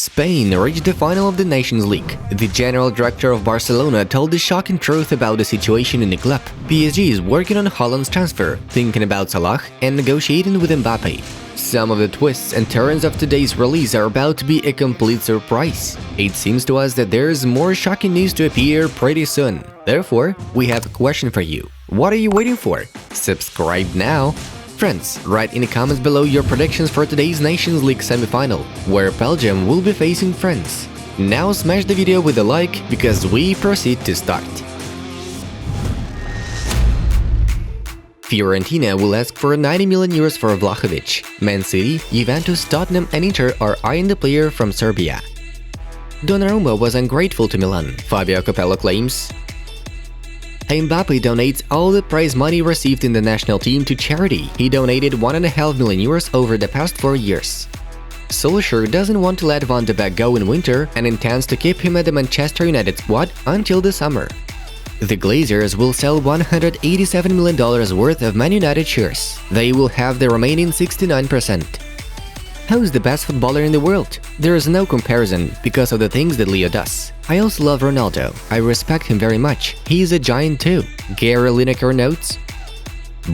Spain reached the final of the Nations League. The general director of Barcelona told the shocking truth about the situation in the club. PSG is working on Haaland's transfer, thinking about Salah, and negotiating with Mbappe. Some of the twists and turns of today's release are about to be a complete surprise. It seems to us that there's more shocking news to appear pretty soon. Therefore, we have a question for you. What are you waiting for? Subscribe now! Friends, write in the comments below your predictions for today's Nations League semi-final, where Belgium will be facing France. Now smash the video with a like, because we proceed to start. Fiorentina will ask for 90 million euros for Vlahovic. Man City, Juventus, Tottenham and Inter are eyeing the player from Serbia. Donnarumma was ungrateful to Milan, Fabio Capello claims. Mbappe donates all the prize money received in the national team to charity. He donated 1.5 million euros over the past 4 years. Solskjaer doesn't want to let Van de Beek go in winter and intends to keep him at the Manchester United squad until the summer. The Glazers will sell $187 million worth of Man United shares. They will have the remaining 69%. Who's the best footballer in the world? There is no comparison because of the things that Leo does. I also love Ronaldo. I respect him very much. He is a giant too. Gary Lineker notes.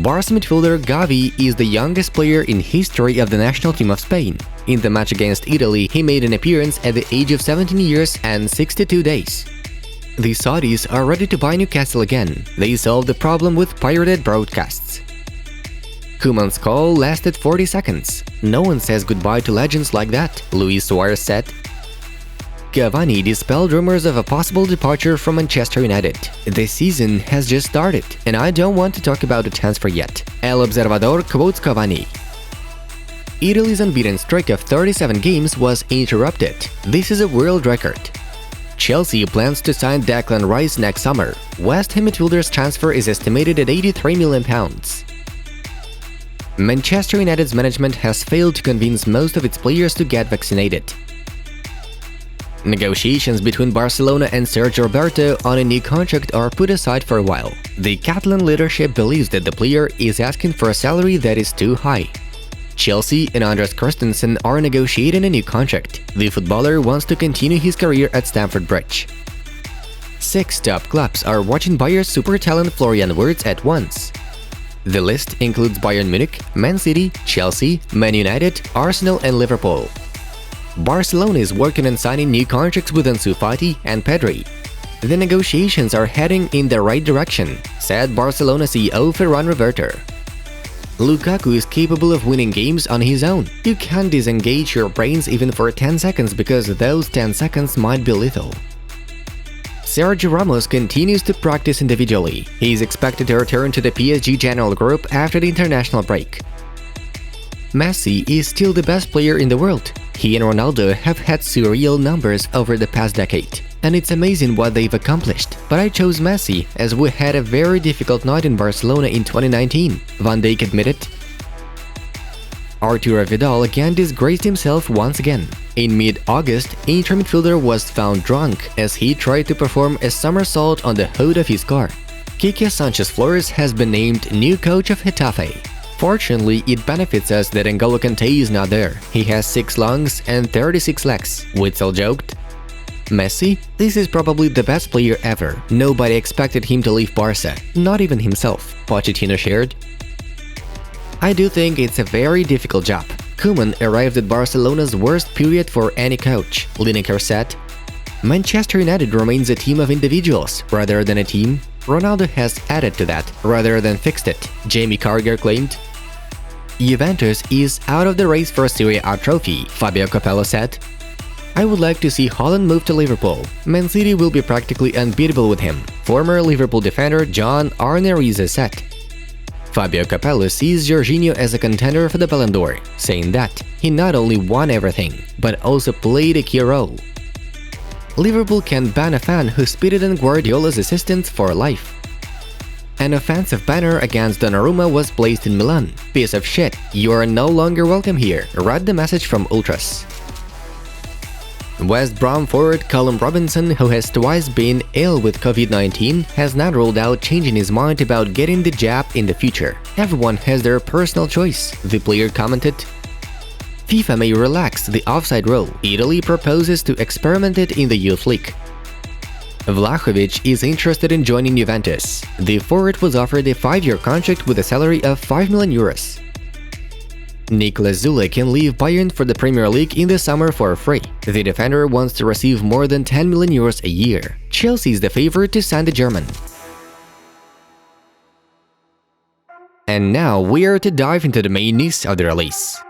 Barca midfielder Gavi is the youngest player in history of the national team of Spain. In the match against Italy, he made an appearance at the age of 17 years and 62 days. The Saudis are ready to buy Newcastle again. They solved the problem with pirated broadcasts. Koeman's call lasted 40 seconds. No one says goodbye to legends like that, Luis Suarez said. Cavani dispelled rumors of a possible departure from Manchester United. The season has just started, and I don't want to talk about the transfer yet. El Observador quotes Cavani. Italy's unbeaten streak of 37 games was interrupted. This is a world record. Chelsea plans to sign Declan Rice next summer. West Ham midfielder's transfer is estimated at £83 million. Manchester United's management has failed to convince most of its players to get vaccinated. Negotiations between Barcelona and Sergio Roberto on a new contract are put aside for a while. The Catalan leadership believes that the player is asking for a salary that is too high. Chelsea and Andres Christensen are negotiating a new contract. The footballer wants to continue his career at Stamford Bridge. 6 top clubs are watching Bayern's super talent Florian Wirtz at once. The list includes Bayern Munich, Man City, Chelsea, Man United, Arsenal and Liverpool. Barcelona is working on signing new contracts with Ansu Fati and Pedri. The negotiations are heading in the right direction, said Barcelona CEO Ferran Reverter. Lukaku is capable of winning games on his own. You can't disengage your brains even for 10 seconds because those 10 seconds might be lethal. Sergio Ramos continues to practice individually. He is expected to return to the PSG General Group after the international break. Messi is still the best player in the world. He and Ronaldo have had surreal numbers over the past decade, and it's amazing what they've accomplished. But I chose Messi as we had a very difficult night in Barcelona in 2019, Van Dijk admitted. Arturo Vidal again disgraced himself once again. In mid-August, Inter midfielder was found drunk as he tried to perform a somersault on the hood of his car. Quique Sanchez Flores has been named new coach of Getafe. Fortunately, it benefits us that N'Golo Kanté is not there. He has 6 lungs and 36 legs, Witzel joked. Messi? This is probably the best player ever. Nobody expected him to leave Barca, not even himself, Pochettino shared. I do think it's a very difficult job. Koeman arrived at Barcelona's worst period for any coach, Lineker said. Manchester United remains a team of individuals rather than a team. Ronaldo has added to that rather than fixed it, Jamie Carragher claimed. Juventus is out of the race for a Serie A trophy, Fabio Capello said. I would like to see Haaland move to Liverpool. Man City will be practically unbeatable with him, former Liverpool defender John Arne Riise said. Fabio Capello sees Jorginho as a contender for the Ballon d'Or, saying that he not only won everything, but also played a key role. Liverpool can ban a fan who spitted on Guardiola's assistants for life. An offensive banner against Donnarumma was placed in Milan. Piece of shit, you are no longer welcome here, read the message from Ultras. West Brom forward Callum Robinson, who has twice been ill with COVID-19, has not ruled out changing his mind about getting the jab in the future. Everyone has their personal choice, the player commented. FIFA may relax the offside rule. Italy proposes to experiment it in the Youth League. Vlahovic is interested in joining Juventus. The forward was offered a 5-year contract with a salary of 5 million euros. Niklas Zule can leave Bayern for the Premier League in the summer for free. The defender wants to receive more than 10 million euros a year. Chelsea is the favorite to sign the German. And now we are to dive into the main news of the release.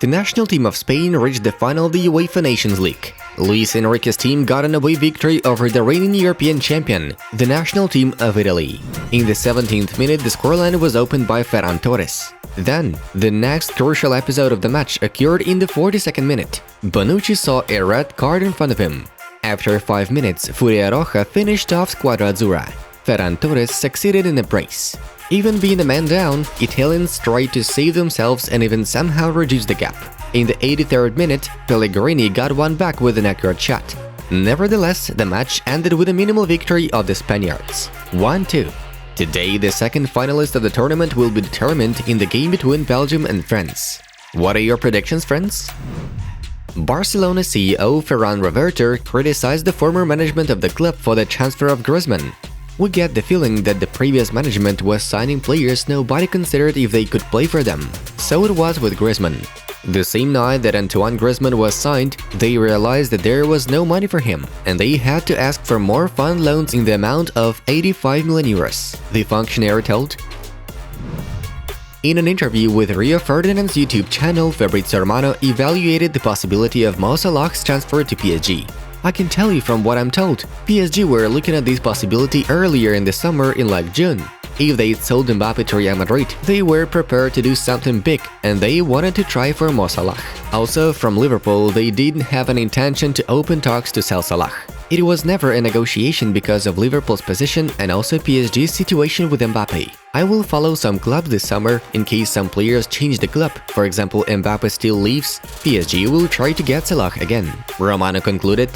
The national team of Spain reached the final of the UEFA Nations League. Luis Enrique's team got an away victory over the reigning European champion, the national team of Italy. In the 17th minute, the scoreline was opened by Ferran Torres. Then, the next crucial episode of the match occurred in the 42nd minute. Bonucci saw a red card in front of him. After 5 minutes, Furia Roja finished off Squadra Azzurra. Ferran Torres succeeded in a brace. Even being a man down, Italians tried to save themselves and even somehow reduce the gap. In the 83rd minute, Pellegrini got one back with an accurate shot. Nevertheless, the match ended with a minimal victory of the Spaniards, 1-2. Today, the second finalist of the tournament will be determined in the game between Belgium and France. What are your predictions, friends? Barcelona CEO Ferran Reverter criticized the former management of the club for the transfer of Griezmann. We get the feeling that the previous management was signing players nobody considered if they could play for them. So it was with Griezmann. The same night that Antoine Griezmann was signed, they realized that there was no money for him, and they had to ask for more fund loans in the amount of 85 million euros, the functionary told. In an interview with Rio Ferdinand's YouTube channel, Fabrizio Romano evaluated the possibility of Mo Salah's transfer to PSG. I can tell you from what I'm told, PSG were looking at this possibility earlier in the summer in like June. If they'd sold Mbappe to Real Madrid, they were prepared to do something big and they wanted to try for Mo Salah. Also, from Liverpool, they didn't have an intention to open talks to sell Salah. It was never a negotiation because of Liverpool's position and also PSG's situation with Mbappe. I will follow some clubs this summer in case some players change the club. For example, Mbappe still leaves, PSG will try to get Salah again, Romano concluded.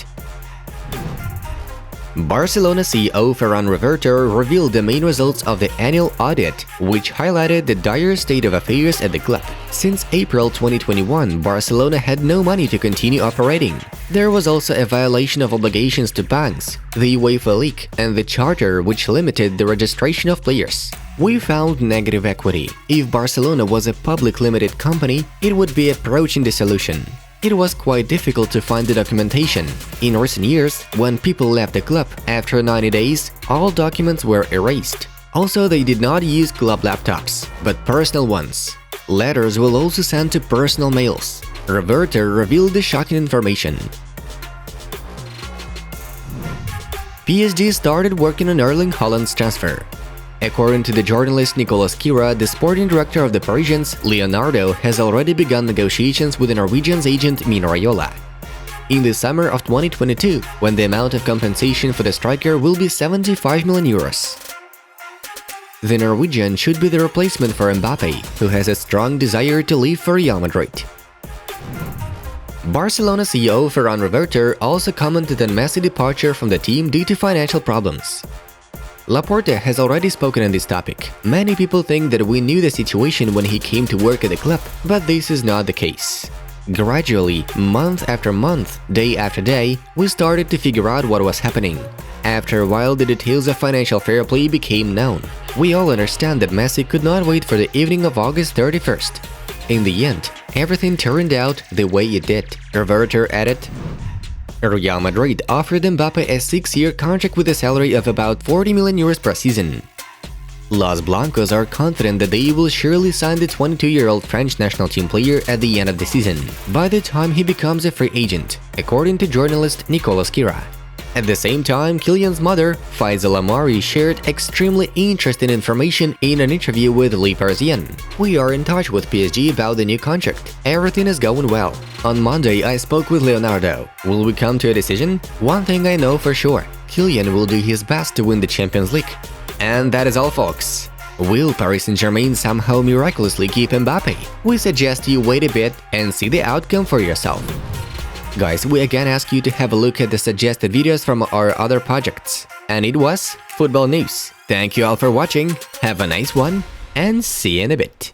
Barcelona CEO Ferran Reverter revealed the main results of the annual audit, which highlighted the dire state of affairs at the club. Since April 2021, Barcelona had no money to continue operating. There was also a violation of obligations to banks, the UEFA League, and the Charter, which limited the registration of players. We found negative equity. If Barcelona was a public limited company, it would be approaching dissolution. It was quite difficult to find the documentation. In recent years, when people left the club, after 90 days, all documents were erased. Also, they did not use club laptops, but personal ones. Letters will also send to personal mails. Reverter revealed the shocking information. PSG started working on Erling Haaland's transfer. According to the journalist Nicolas Kira, the sporting director of the Parisians, Leonardo, has already begun negotiations with the Norwegian's agent Mino Raiola. In the summer of 2022, when the amount of compensation for the striker will be 75 million euros. The Norwegian should be the replacement for Mbappe, who has a strong desire to leave for Real Madrid. Barcelona CEO Ferran Reverter also commented on Messi's departure from the team due to financial problems. Laporta has already spoken on this topic. Many people think that we knew the situation when he came to work at the club, but this is not the case. Gradually, month after month, day after day, we started to figure out what was happening. After a while, the details of financial fair play became known. We all understand that Messi could not wait for the evening of August 31st. In the end, everything turned out the way it did, Reverter added. Real Madrid offered Mbappe a 6-year contract with a salary of about 40 million euros per season. Los Blancos are confident that they will surely sign the 22-year-old French national team player at the end of the season, by the time he becomes a free agent, according to journalist Nicolas Kira. At the same time, Kylian's mother, Faisal Amari, shared extremely interesting information in an interview with Le Parisien. We are in touch with PSG about the new contract. Everything is going well. On Monday, I spoke with Leonardo. Will we come to a decision? One thing I know for sure, Kylian will do his best to win the Champions League. And that is all, folks. Will Paris Saint-Germain somehow miraculously keep Mbappe? We suggest you wait a bit and see the outcome for yourself. Guys, we again ask you to have a look at the suggested videos from our other projects. And it was Football News. Thank you all for watching, have a nice one, and see you in a bit.